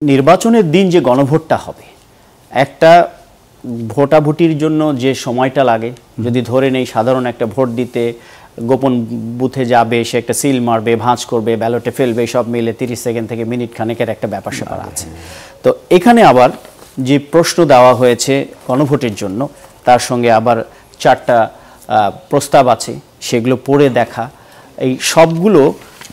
নির্বাচনের দিন যে গণভোটটা হবে, একটা ভোটাভুটির জন্য যে সময়টা লাগে, যদি ধরে নেই সাধারণ একটা ভোট দিতে গোপন বুথে যাবে, সে একটা সিল মারবে, ভাঁজ করবে, ব্যালটে ফেলবে, সব মিলে 30 সেকেন্ড থেকে মিনিট খানেকের একটা ব্যাপার স্যাপার আছে। তো এখানে আবার যে প্রশ্ন দেওয়া হয়েছে গণভোটের জন্য, তার সঙ্গে আবার 4টা প্রস্তাব আছে, সেগুলো পড়ে দেখা, এই সবগুলো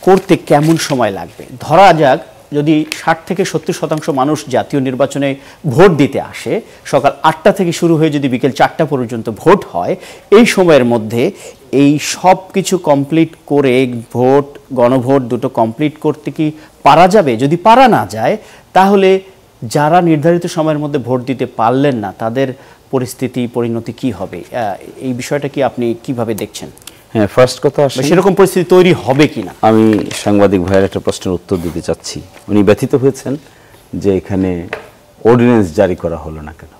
করতে কেমন সময় লাগবে? ধরা যাক যদি 60 থেকে 70% মানুষ জাতীয় নির্বাচনে ভোট দিতে আসে, সকাল 8টা থেকে শুরু হয়ে যদি বিকেল 4টা পর্যন্ত ভোট হয়, এই সময়ের মধ্যে এই সব কিছু কমপ্লিট করে ভোট, গণভোট দুটো কমপ্লিট করতে কি পারা যাবে? যদি পারা না যায়, তাহলে যারা নির্ধারিত সময়ের মধ্যে ভোট দিতে পারলেন না, তাদের পরিস্থিতি, পরিণতি কি হবে? এই বিষয়টা কি আপনি কিভাবে দেখছেন? হ্যাঁ, ফার্স্ট কথা সেরকম পরিস্থিতি তৈরি হবে কিনা, আমি সাংবাদিক ভাইয়ের একটা প্রশ্নের উত্তর দিতে চাচ্ছি। উনি ব্যথিত হয়েছেন যে এখানে অর্ডিন্যান্স জারি করা হলো না কেন,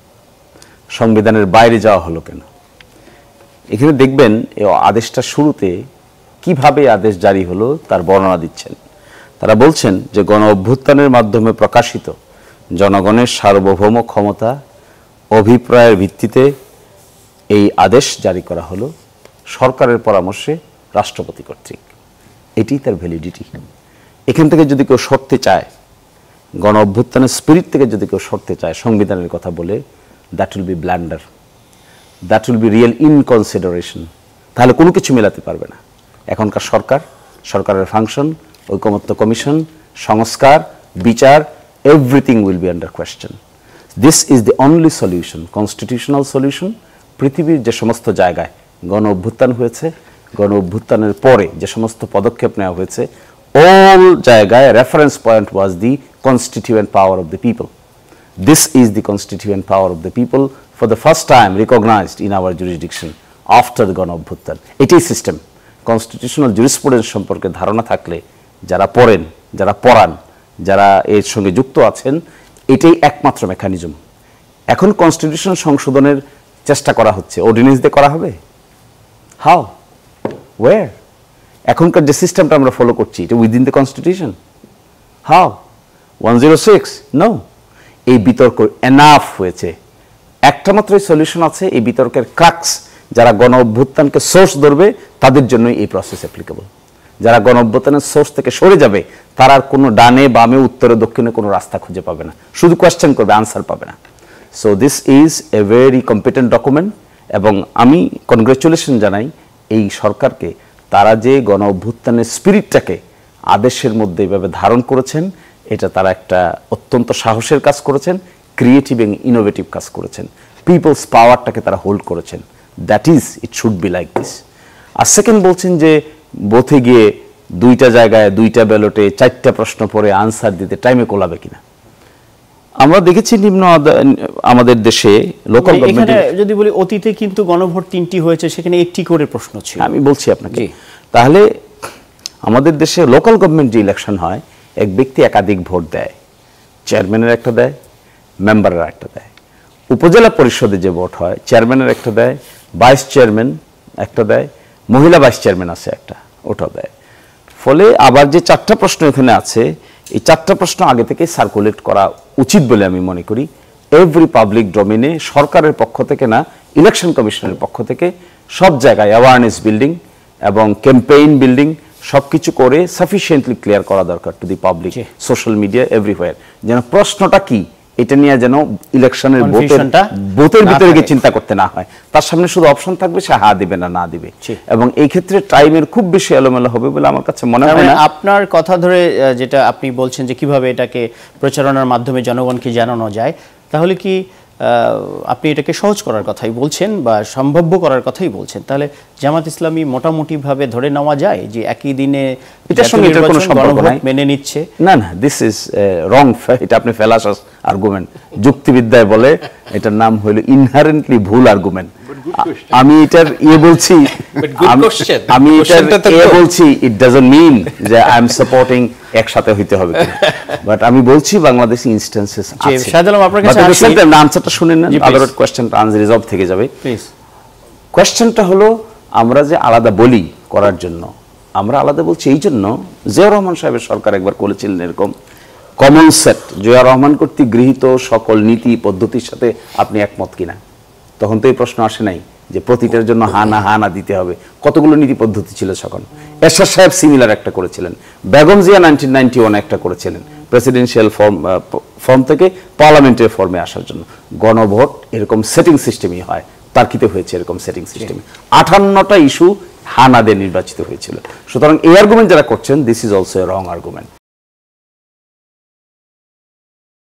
সংবিধানের বাইরে যাওয়া হলো কেন। এখানে দেখবেন এই আদেশটা শুরুতে কিভাবে আদেশ জারি হলো তার বর্ণনা দিচ্ছেন। তারা বলছেন যে গণ অভ্যুত্থানের মাধ্যমে প্রকাশিত জনগণের সার্বভৌম ক্ষমতা অভিপ্রায়ের ভিত্তিতে এই আদেশ জারি করা হলো সরকারের পরামর্শে রাষ্ট্রপতি কর্তৃক। এটি তার ভ্যালিডিটি। এখান থেকে যদি কেউ সরতে চায়, গণ অভ্যুত্থানের স্পিরিট থেকে যদি কেউ সরতে চায় সংবিধানের কথা বলে, that will be blunder, that will be real inconsideration. তাহলে কোনো কিছু মেলাতে পারবে না। এখনকার সরকারের ফাংশন, ঐকমত্য কমিশন, সংস্কার, বিচার, everything will be under question. This is the only solution, constitutional solution. পৃথিবীর যে সমস্ত জায়গায় গণ অভ্যুত্থান হয়েছে, গণ অভ্যুত্থানের পরে যে সমস্ত পদক্ষেপ নেওয়া হয়েছে, all জায়গায় reference point was the constituent power of the people. This is the constituent power of the people for the first time recognized in our jurisdiction after the গণ অভ্যুত্থান। এটাই সিস্টেম। কনস্টিটিউশনাল জুরিসপ্রুডেন্স সম্পর্কে ধারণা থাকলে যারা পড়েন, যারা পড়ান, যারা এর সঙ্গে যুক্ত আছেন, এটাই একমাত্র মেকানিজম। এখন কনস্টিটিউশন সংশোধনের চেষ্টা করা হচ্ছে, অর্ডিন্যান্স দিয়ে করা হবে। How, where? এখনকার যে সিস্টেমটা আমরা ফলো করছি, এটা within the constitution? How? 106? No. এই বিতর্ক এনাফ হয়েছে। একটা মাত্রই সলিউশন আছে, এই বিতর্কের ক্রাক্স যারা গণ অভ্যুত্থানকে সোর্স ধরবে তাদের জন্যই এই প্রসেস অ্যাপ্লিকেবল। যারা গণ অভ্যুত্থানের সোর্স থেকে সরে যাবে, তারা আর কোনো ডানে বামে উত্তরে দক্ষিণে কোনো রাস্তা খুঁজে পাবে না, শুধু কোয়েশ্চেন করবে, আনসার পাবে না। So this is a very competent document, এবং আমি কনগ্রেচুলেশন জানাই এই সরকারকে। তারা যে গণ অভ্যুত্থানের স্পিরিটটাকে আদেশের মধ্যে এইভাবে ধারণ করেছেন, এটা তারা একটা অত্যন্ত সাহসের কাজ করেছেন, ক্রিয়েটিভ এবং ইনোভেটিভ কাজ করেছেন। পিপলস পাওয়ারটাকে তারা হোল্ড করেছেন। That is, it should be like this. আর সেকেন্ড বলছেন যে বোথে গিয়ে 2টা জায়গায় 2টা ব্যালটে 4টা প্রশ্ন পড়ে আনসার দিতে টাইমে কোলাবে কিনা। আমরা দেখেছি আমাদের দেশে লোকাল গভর্নমেন্ট, যদি বলি অতীতে কিন্তু গণভোট 3টি হয়েছে, সেখানে 1টি করে প্রশ্ন ছিল। আমি বলছি আপনাকে, তাহলে আমাদের দেশে লোকাল গভর্নমেন্ট যে ইলেকশন হয়, এক ব্যক্তি একাধিক ভোট দেয়, চেয়ারম্যানের একটা দেয়, মেম্বারের একটা দেয়। উপজেলা পরিষদে যে ভোট হয়, চেয়ারম্যানের একটা দেয়, ভাইস চেয়ারম্যান একটা দেয়, মহিলা ভাইস চেয়ারম্যান আছে একটা, ওটাও দেয়। ফলে আবার যে 4টা প্রশ্ন এখানে আছে, এই 4টা প্রশ্ন আগে থেকে সার্কুলেট করা উচিত বলে আমি মনে করি। এভরি পাবলিক ডোমেনে, সরকারের পক্ষ থেকে না, ইলেকশন কমিশনের পক্ষ থেকে সব জায়গায় অ্যাওয়ারনেস বিল্ডিং এবং ক্যাম্পেইন বিল্ডিং সবকিছু করে সাফিসিয়েন্টলি ক্লিয়ার করা দরকার to the public, social media, everywhere, যেন প্রশ্নটা কি এটা নিয়ে যেন ইলেকশনের ভোটের ভিতরে গিয়ে চিন্তা করতে না হয়। তার সামনে শুধু অপশন থাকবে, সে হ্যাঁ দিবে না দিবে। এবং এই ক্ষেত্রে টাইমের খুব বেশি এলোমেলো হবে বলে আমার কাছে মনে হয় না। আপনার কথা ধরে যেটা আপনি বলছেন যে কিভাবে এটাকে প্রচারণার মাধ্যমে জনগণকে জানানো যায়, তাহলে কি আপনি এটাকে সহজ করার কথাই বলছেন বা সম্ভাব্য করার কথাই বলছেন? তাহলে জামাত ইসলামী মোটামুটিভাবে ধরে নেওয়া যায় যে একই দিনে এটার সঙ্গে এটার কোনো সম্পর্ক নাই, মেনে নিচ্ছে? না না, দিস ইজ রং। এটা আপনি ফেলাসাস আর্গুমেন্ট, যুক্তিবিদ্যায় বলে এটার নাম হলো ইনহারেন্টলি ভুল আর্গুমেন্ট। আমি এটার বলছি, আমি এটার বলছি, ইট ডাজন্ট মিন যে আই এম সাপোর্টিং একসাথে হইতে হবে, বাট আমি বলছি বাংলাদেশি ইনস্ট্যান্সেস আছে। শাহজালাল, আপনার কাছে আনসারটা শুনেন না, আদারওয়াইজ কোশ্চেনটা আনরিজলভ থেকে যাবে। প্লিজ। কোশ্চেনটা হলো, আমরা যে আলাদা বলি করার জন্য, আমরা আলাদা বলছি এই জন্য, জিয়াউর রহমান সাহেবের সরকার একবার করেছিলেন এরকম, কমন সেট জয়া রহমান কর্তৃক গৃহীত সকল নীতি পদ্ধতির সাথে আপনি একমত কিনা? তখন তো এই প্রশ্ন আসে নাই যে প্রতিটার জন্য হা না দিতে হবে। কতগুলো নীতি পদ্ধতি ছিল তখন। এরশাদ সাহেব সিমিলার একটা করেছিলেন, বেগম জিয়া 1991 একটা করেছিলেন, প্রেসিডেন্সিয়াল ফর্ম থেকে পার্লামেন্টের ফর্মে আসার জন্য। গণভোট এরকম সেটিং সিস্টেমই হয়, তার্কিতে হয়েছে এরকম সেটিং সিস্টেমে। 58টা ইস্যু হানাদের নির্বাচিত হয়েছিল। সুতরাং এই আর্গুমেন্ট যারা করছেন, this is also a wrong argument.